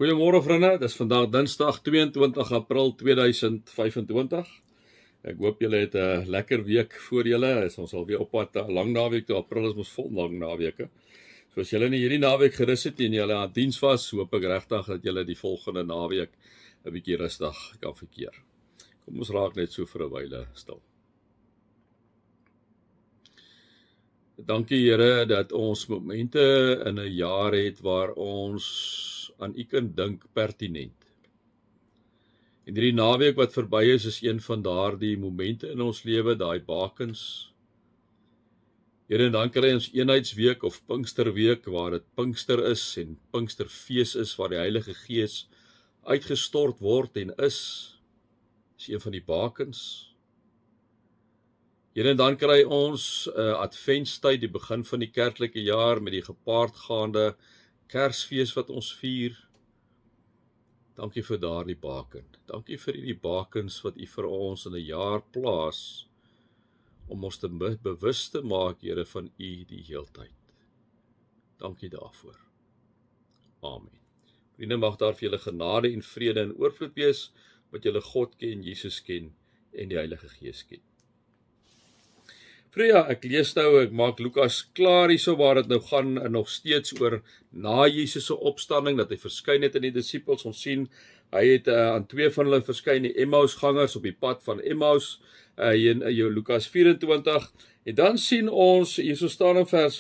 Goeiemôre vriende, dit is vandag Dinsdag 22 April 2025. Ek hoop julle het 'n lekker week voor julle. Ons sal weer op pad 'n lang naweek toe. April is mos vol lang naweke. So as julle nie hierdie naweek gerus het en julle aan diens was, hoop ek regtig dat julle die volgende naweek 'n bietjie rustig kan verkeer. Kom ons raak net so vir 'n wyle stil. Dankie Here dat ons momente in 'n jaar het waar ons aan U kan dink pertinent. En hierdie naweek wat verby is een van daardie momente in ons lewe, daai bakens. Here, en dan kry ons eenheidsweek of Pinksterweek waar dit Pinkster is en Pinksterfees is waar die Heilige Gees uitgestort word en is een van die bakens. Here, en dan kry ons adventstyd, die begin van die kerklike jaar met die gepaardgaande Kersfees wat ons vier. Dankie vir daardie baken. Dankie vir die bakens wat U vir ons in 'n jaar plaas om ons te bewus te maak, Here, van U die heeltyd. Dankie daarvoor. Amen. Vriende, mag daar vir julle genade en vrede en oorvloed wees wat julle God ken, Jesus ken en die Heilige Gees ken. Ja, ek lees nou, ek maak Lukas klaar hierso waar dit nou gaan en nog steeds oor na Jesus se opstanding, dat hy verskyn het aan die disippels. Ons sien, hy het aan twee van hulle verskyn, die Emmausgangers op die pad van Emmaus, in Lukas 24, en dan sien ons, hierso staan in vers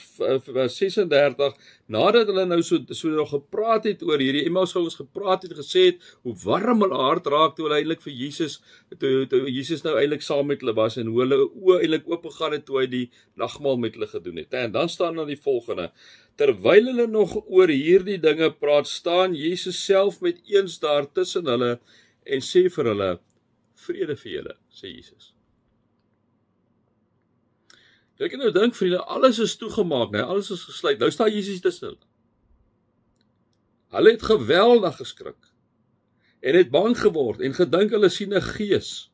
36, nadat hulle nou so nog gepraat het oor hierdie Emmausgangers gepraat het, gesê het, hoe warm hulle hart raak toe hulle eintlik vir Jesus, toe Jesus nou eintlik saam met hulle was, en hoe hulle oë eintlik oopgegaan het toe hy die nagmaal met hulle gedoen het. En dan staan daar die volgende, terwyl hulle nog oor hierdie dinge praat, staan Jesus self met eens daar tussen hulle, en sê vir hulle, vrede vir julle, sê Jesus. Jy kan nou dink, vriende, alles is toegemaak, nee, alles is gesluit. Nou staan Jesus tussen hulle. Hulle het geweldig geskrik en het bang geword en gedink hulle sien 'n gees.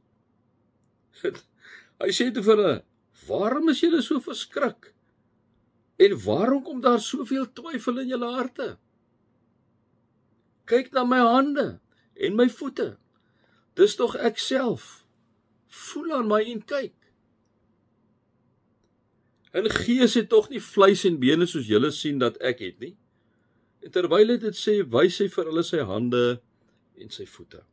Hy sê te vir hulle, waarom is julle so verskrik? En waarom kom daar soveel twyfel in julle harte? Kyk na my hande en my voete. Dis tog ek self. Voel aan my en kyk. En gees het tog nie vleis en bene soos julle sien dat ek het nie. En terwyl hy dit sê, wys hy vir hulle sy hande en sy voete.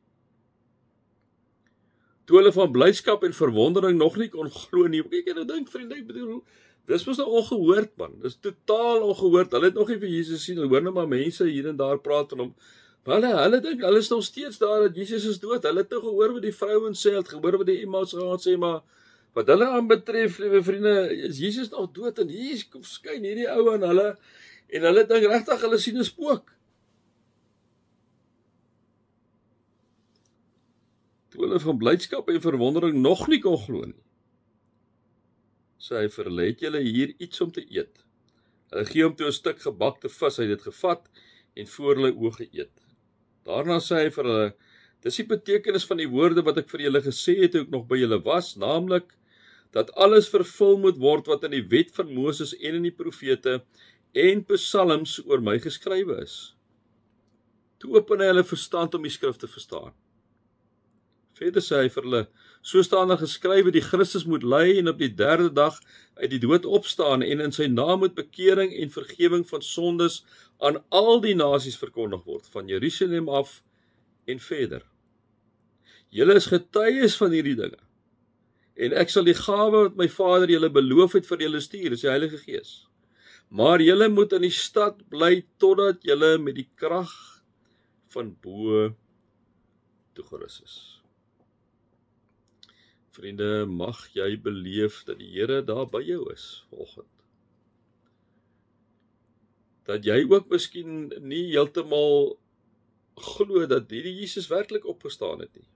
Toe hulle van blydskap en verwondering nog nie kon glo nie. Kyk, jy nou dink, vriende, ek bedoel, dis mos nou ongehoord, man. Dis totaal ongehoord. Hulle het nog nie vir Jesus sien. Hulle hoor nou maar mense hier en daar praat van hom. Maar hulle dink, hulle is nog steeds daar dat Jesus is dood. Hulle het nou gehoor wat die vrouens sê, het gehoor wat die Emmausgangers sê, maar wat hulle aanbetref, liewe vriende, is Jesus nog dood en hier skyn hierdie ou aan hulle en hulle dink regtig hulle sien 'n spook. Toe hulle van blydskap en verwondering nog nie kon glo nie, sê hy vir hulle, het julle hier iets om te eet? Hulle gee hom toe 'n stuk gebakte vis, hy het dit gevat en voor hulle oë geëet. Daarna sê hy vir hulle, dis die betekenis van die woorde wat ek vir julle gesê het toe ek nog by julle was, naamlik dat alles vervul moet word wat in die wet van Moses en in die profete en psalms oor my geskrywe is. Toe open hy hulle verstand om die skrif te verstaan. Verder sê hy vir hulle, so staan daar geskrywe, die Christus moet ly en op die derde dag uit die dood opstaan en in sy naam moet bekering en vergewing van sondes aan al die nasies verkondig word, van Jerusalem af en verder. Julle is getuies van hierdie dinge. En ek sal die gawe wat my Vader julle beloof het vir julle stuur, is die Heilige Gees. Maar julle moet in die stad bly totdat julle met die krag van bo toegerus is. Vriende, mag jy beleef dat die Here daar by jou is vanoggend. Dat jy ook miskien nie heeltemal glo dat hierdie Jesus werklik opgestaan het nie.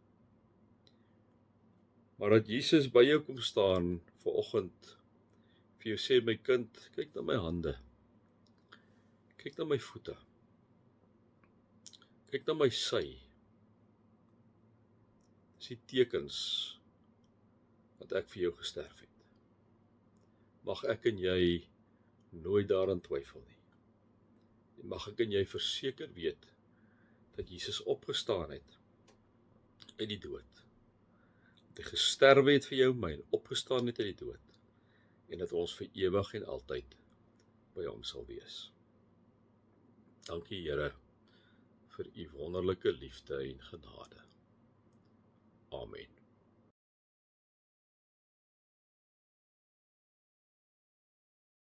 Maar dat Jesus by jou kom staan vanoggend, vir jou sê, my kind, kyk na my hande, kyk na my voete, kyk na my sy, dis die tekens wat ek vir jou gesterf het. Mag ek en jy nooit daaraan twyfel nie. En mag ek en jy verseker weet, dat Jesus opgestaan het uit die dood. Dat hy gesterwe het vir jou en my en opgestaan het uit die dood. En dat ons vir ewig en altyd by hom sal wees. Dankie Here vir u wonderlike liefde en genade. Amen.